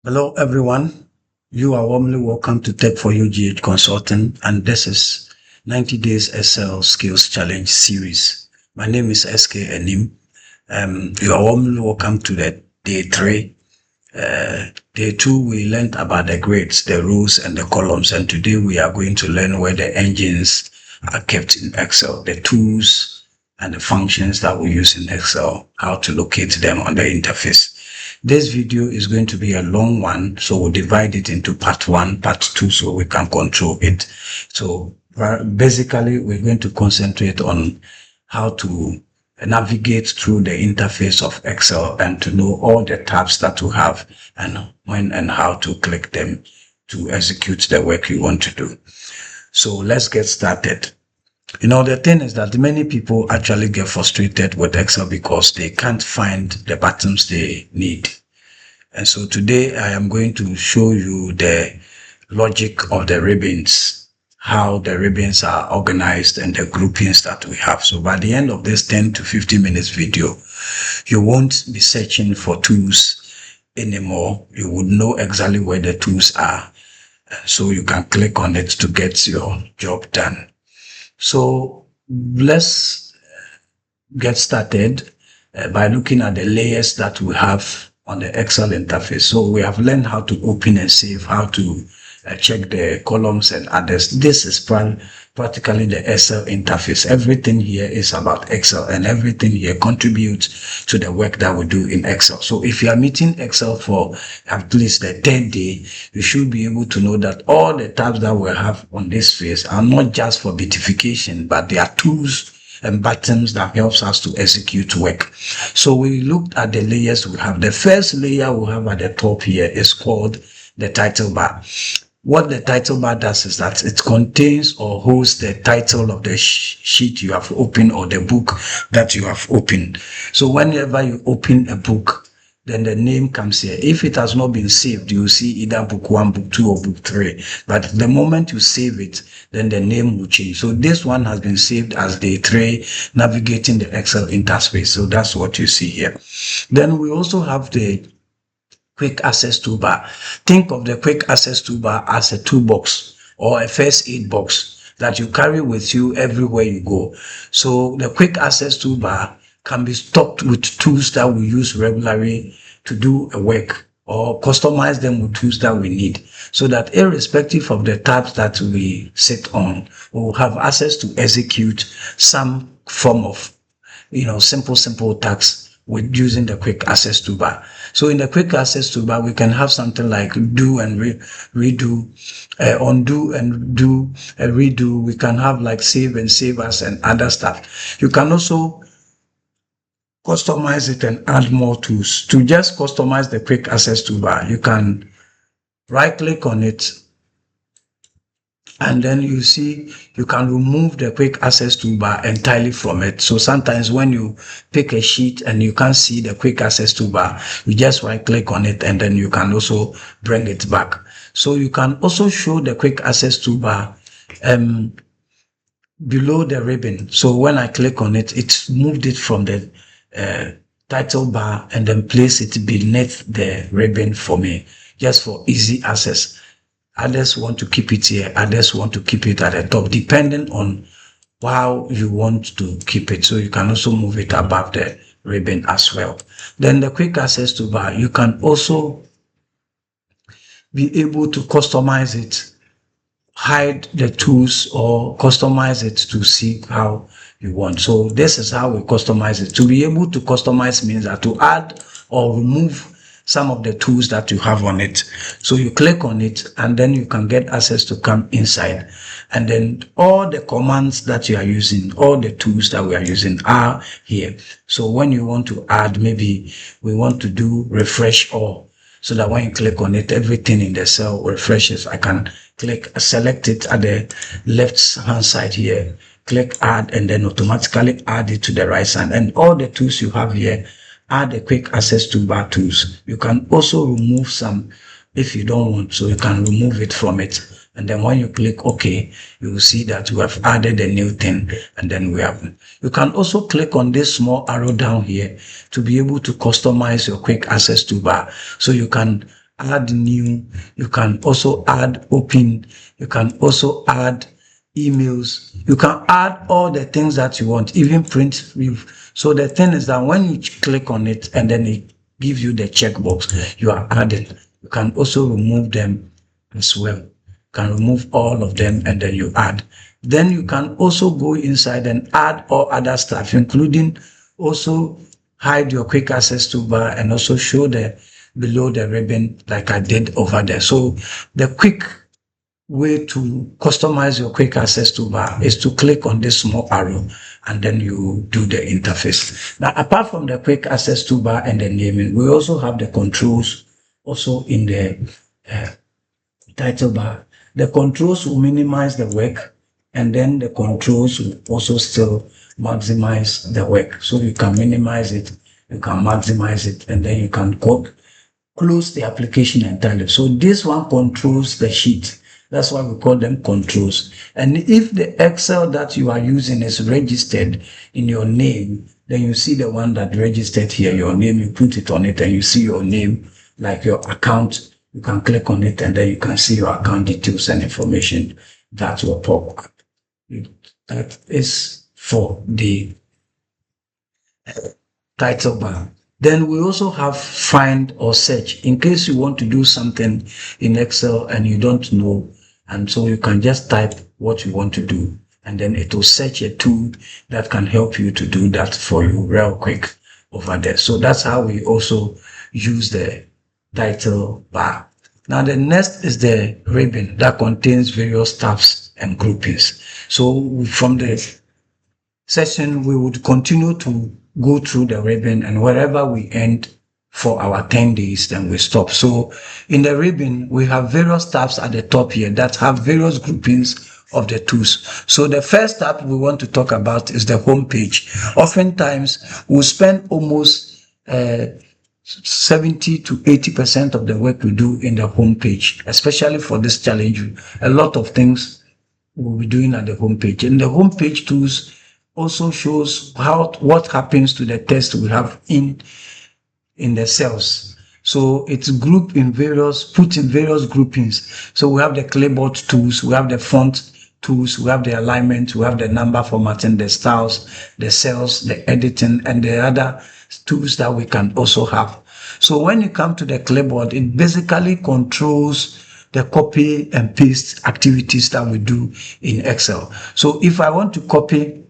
Hello, everyone. You are warmly welcome to Tech for You GH Consulting, and this is 90 Days Excel Skills Challenge series. My name is SK Enim. You are warmly welcome to the day 3. Day 2, we learned about the grades, the rows, and the columns, and today we are going to learn where the engines are kept in Excel, the tools and the functions that we use in Excel, how to locate them on the interface. This video is going to be a long one, so we'll divide it into part 1, part 2, so we can control it. So basically, we're going to concentrate on how to navigate through the interface of Excel and to know all the tabs that you have and when and how to click them to execute the work you want to do. So let's get started. The thing is that many people actually get frustrated with Excel because they can't find the buttons they need. And so today I am going to show you the logic of the ribbons, how the ribbons are organized and the groupings that we have. So by the end of this 10 to 15 minutes video, you won't be searching for tools anymore. You would know exactly where the tools are. So you can click on it to get your job done. So let's get started by looking at the layers that we have on the Excel interface. So we have learned how to open and save, how to check the columns and others. This is practically the Excel interface. Everything here is about Excel, and everything here contributes to the work that we do in Excel. So if you are meeting Excel for at least the 10th day, you should be able to know that all the tabs that we have on this face are not just for beautification, but they are tools and buttons that helps us to execute work. So we looked at the layers we have. The first layer we have at the top here is called the title bar. What the title bar does is that it contains or holds the title of the sheet you have opened or the book that you have opened. So whenever you open a book, then the name comes here. If it has not been saved, you will see either book 1, book 2, or book 3. But the moment you save it, then the name will change. So this one has been saved as day 3, navigating the Excel interface. So that's what you see here. Then we also have the quick access toolbar. Think of the quick access toolbar as a toolbox or a first aid box that you carry with you everywhere you go. So the quick access toolbar can be stocked with tools that we use regularly to do a work, or customize them with tools that we need, so that irrespective of the tabs that we sit on, we will have access to execute some form of simple tasks with using the quick access toolbar. So in the quick access toolbar, we can have something like do and redo, undo and do and redo. We can have like save and save as and other stuff. You can also customize it and add more tools. To just customize the quick access toolbar, you can right click on it, and then you see you can remove the quick access toolbar entirely from it. So sometimes when you pick a sheet and you can't see the quick access toolbar, you just right click on it and then you can also bring it back. So you can also show the quick access toolbar below the ribbon. So when I click on it, it's moved it from the title bar and then place it beneath the ribbon for me, just for easy access. Others want to keep it here, others want to keep it at the top, depending on how you want to keep it. So you can also move it above the ribbon as well. Then the quick access toolbar, you can also be able to customize it, hide the tools, or customize it to see how you want. So this is how we customize it. To be able to customize means that to add or remove some of the tools that you have on it. So you click on it and then you can get access to come inside. And then all the commands that you are using, all the tools that we are using are here. So when you want to add, maybe we want to do refresh all, so that when you click on it, everything in the cell refreshes. I can select it at the left hand side here, click add, and then automatically add it to the right side. And all the tools you have here are the quick access toolbar tools. You can also remove some if you don't want, so you can remove it from it. And then when you click OK, you will see that we have added a new thing, and then we have. You can also click on this small arrow down here to be able to customize your quick access toolbar. So you can add new, you can also add open, you can also add emails, you can add all the things that you want, even print review. So the thing is that when you click on it and then it gives you the checkbox, you are adding. You can also remove them as well. You can remove all of them and then you add. Then you can also go inside and add all other stuff, including also hide your quick access toolbar and also show the below the ribbon like I did over there. So the quick way to customize your quick access toolbar is to click on this small arrow and then you do the interface. Now, apart from the quick access toolbar and the naming, we also have the controls also in the title bar. The controls will minimize the work, and then the controls will also still maximize the work. So you can minimize it, you can maximize it, and then you can close the application entirely. So this one controls the sheet. That's why we call them controls. And if the Excel that you are using is registered in your name, then you see the one that registered here, your name, you put it on it and you see your name, like your account. You can click on it and then you can see your account details and information that will pop up. That is for the title bar. Then we also have find or search in case you want to do something in Excel and you don't know. And so you can just type what you want to do and then it will search a tool that can help you to do that for you real quick over there. So that's how we also use the title bar. Now the next is the ribbon that contains various tabs and groupings. So from the session, we would continue to go through the ribbon, and wherever we end for our 10 days, then we stop. So in the ribbon, we have various tabs at the top here that have various groupings of the tools. So the first tab we want to talk about is the home page. Oftentimes, we spend almost 70 to 80% of the work we do in the home page, especially for this challenge. A lot of things we'll be doing at the home page. And the home page tools also shows what happens to the text we have in the cells. So it's grouped in put in various groupings. So we have the clipboard tools, we have the font tools, we have the alignment, we have the number formatting, the styles, the cells, the editing, and the other tools that we can also have. So when you come to the clipboard, it basically controls the copy and paste activities that we do in Excel. So if I want to copy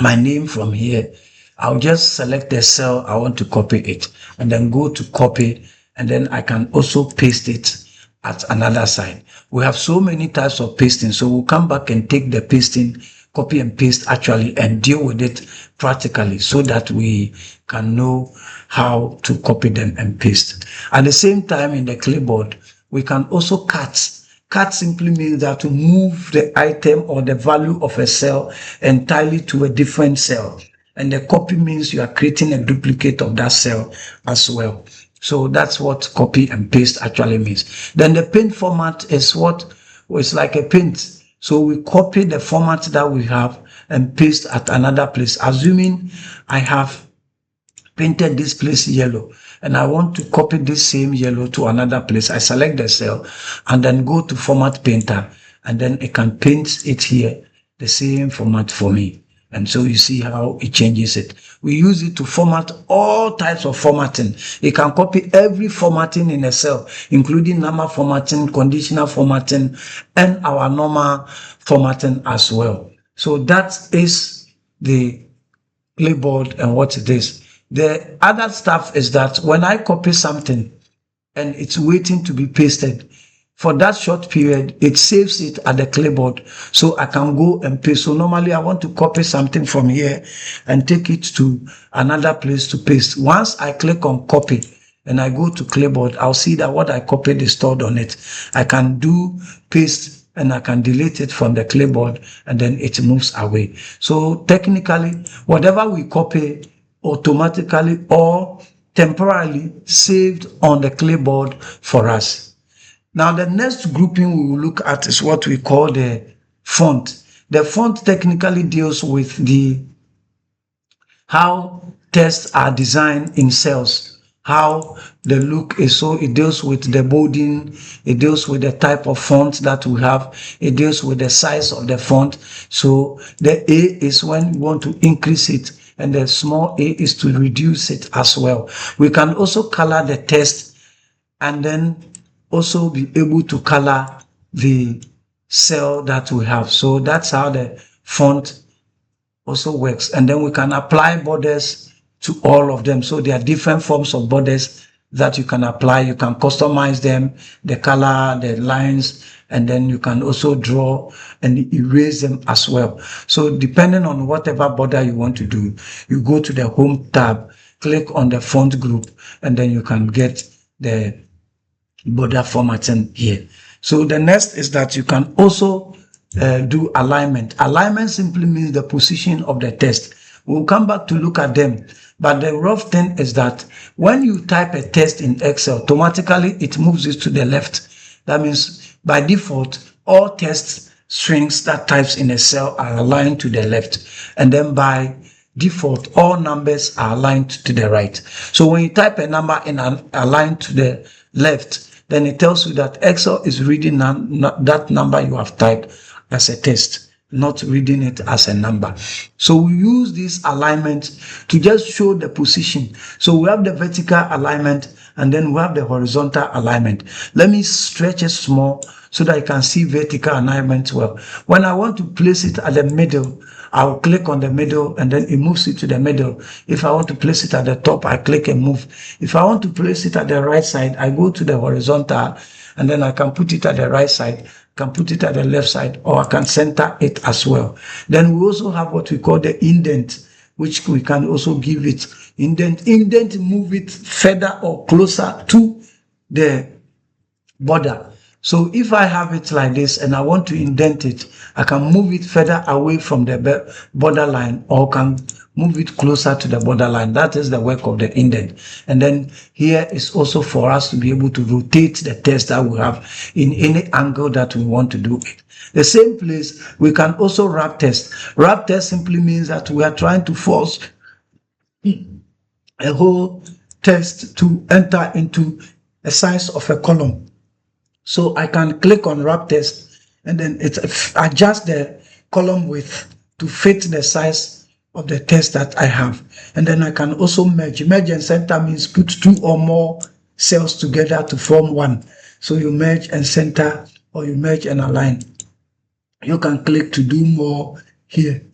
my name from here, I'll just select the cell I want to copy it and then go to copy, and then I can also paste it at another side. We have so many types of pasting, so we'll come back and take the pasting, copy and paste actually, and deal with it practically so that we can know how to copy them and paste. At the same time, in the clipboard, we can also cut. Cut simply means that to move the item or the value of a cell entirely to a different cell. And the copy means you are creating a duplicate of that cell as well. So that's what copy and paste actually means. Then the paint format is it's like a paint. So we copy the format that we have and paste at another place. Assuming I have painted this place yellow and I want to copy this same yellow to another place, I select the cell and then go to format painter, and then it can paint it here, the same format for me. And so you see how it changes it. We use it to format all types of formatting. It can copy every formatting in a cell, including number formatting, conditional formatting, and our normal formatting as well. So that is the clipboard and what it is. The other stuff is that when I copy something and it's waiting to be pasted, for that short period, it saves it at the clipboard so I can go and paste. So normally I want to copy something from here and take it to another place to paste. Once I click on copy and I go to clipboard, I'll see that what I copied is stored on it. I can do paste and I can delete it from the clipboard and then it moves away. So technically, whatever we copy automatically or temporarily saved on the clipboard for us. Now, the next grouping we will look at is what we call the font. The font technically deals with how tests are designed in cells. how the look is. So it deals with the bolding, it deals with the type of font that we have, it deals with the size of the font. So the A is when we want to increase it, and the small a is to reduce it as well. We can also color the text and then also be able to color the cell that we have. So that's how the font also works. And then we can apply borders to all of them. So there are different forms of borders that you can apply. You can customize them, the color, the lines, and then you can also draw and erase them as well. So depending on whatever border you want to do, you go to the home tab, click on the font group, and then you can get the border formatting here. So the next is that you can also do alignment. Alignment simply means the position of the text. We'll come back to look at them. But the rough thing is that when you type a text in Excel, automatically it moves it to the left. That means by default, all text strings that types in a cell are aligned to the left. And then by default, all numbers are aligned to the right. So when you type a number in aligned to the left, then it tells you that Excel is reading that number you have typed as a text, not reading it as a number. So we use this alignment to just show the position. So we have the vertical alignment and then we have the horizontal alignment. Let me stretch it small so that I can see vertical alignment well. When I want to place it at the middle, I'll click on the middle and then it moves it to the middle. If I want to place it at the top, I click and move. If I want to place it at the right side, I go to the horizontal and then I can put it at the right side, can put it at the left side, or I can center it as well. Then we also have what we call the indent, which we can also give it indent. Indent, move it further or closer to the border. So if I have it like this and I want to indent it, I can move it further away from the borderline or can move it closer to the borderline. That is the work of the indent. And then here is also for us to be able to rotate the text that we have in any angle that we want to do it. The same place, we can also wrap text. Wrap text simply means that we are trying to force a whole text to enter into a size of a column. So I can click on wrap text and then it adjusts the column width to fit the size of the text that I have. And then I can also merge. Merge and center means put two or more cells together to form one. So you merge and center or you merge and align. You can click to do more here.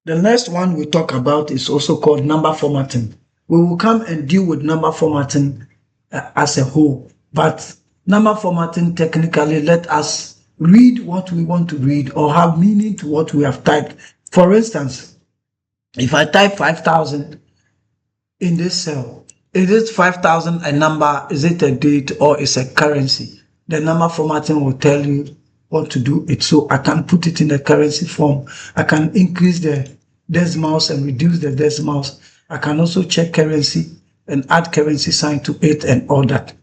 The next one we talk about is also called number formatting. We will come and deal with number formatting as a whole. But number formatting technically let us read what we want to read or have meaning to what we have typed. For instance, if I type 5,000 in this cell, is it 5,000 a number, is it a date, or is a currency? The number formatting will tell you what to do it. So I can put it in the currency form. I can increase the decimals and reduce the decimals. I can also check currency and add currency sign to it and all that.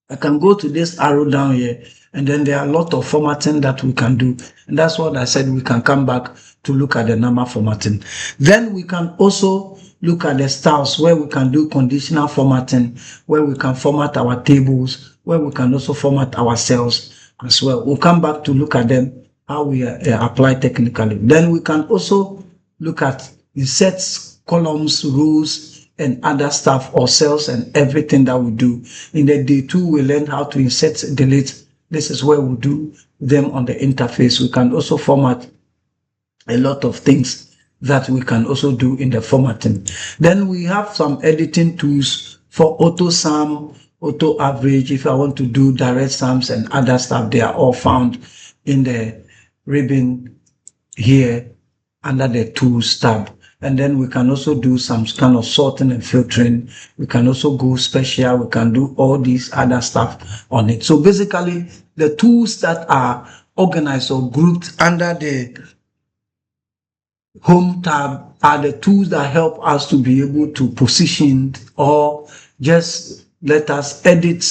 I can go to this arrow down here and then there are a lot of formatting that we can do. And that's what I said, we can come back to look at the number formatting. Then we can also look at the styles where we can do conditional formatting, where we can format our tables, where we can also format our cells as well. We'll come back to look at them, how we apply technically. Then we can also look at insert columns, rows, and other stuff or cells and everything that we do. In the day two, we learn how to insert, delete. This is where we do them on the interface. We can also format a lot of things that we can also do in the formatting. Then we have some editing tools for auto sum, auto average. If I want to do direct sums and other stuff, they are all found in the ribbon here under the tools tab. And then we can also do some kind of sorting and filtering. We can also go special. We can do all these other stuff on it. So basically, the tools that are organized or grouped under the home tab are the tools that help us to be able to position or just let us edit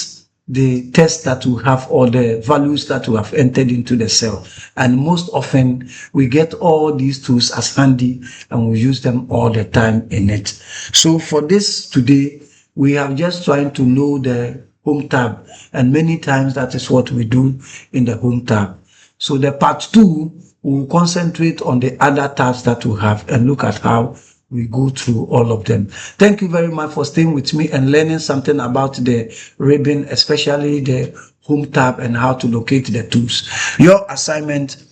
the test that we have or the values that we have entered into the cell. And most often we get all these tools as handy and we use them all the time in it. So for this today, we are just trying to know the home tab, and many times that is what we do in the home tab. So the part 2 will concentrate on the other tabs that we have and look at how we go through all of them. Thank you very much for staying with me and learning something about the ribbon, especially the home tab and how to locate the tools. Your assignment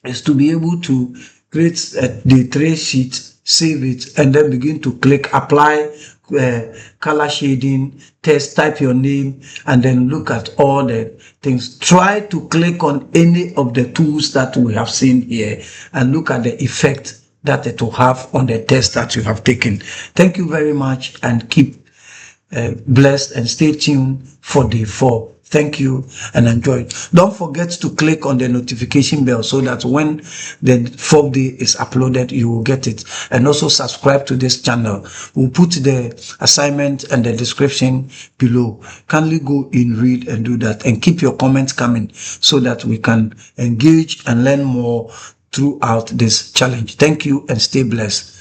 is to be able to create the trace sheet, save it, and then begin to click apply color shading, test, type your name, and then look at all the things. Try to click on any of the tools that we have seen here and look at the effect that it will have on the test that you have taken. Thank you very much, and keep blessed and stay tuned for day 4. Thank you and enjoy. Don't forget to click on the notification bell so that when the 4th day is uploaded, you will get it. And also subscribe to this channel. We'll put the assignment and the description below. Kindly go in, read, and do that. And keep your comments coming so that we can engage and learn more throughout this challenge. Thank you and stay blessed.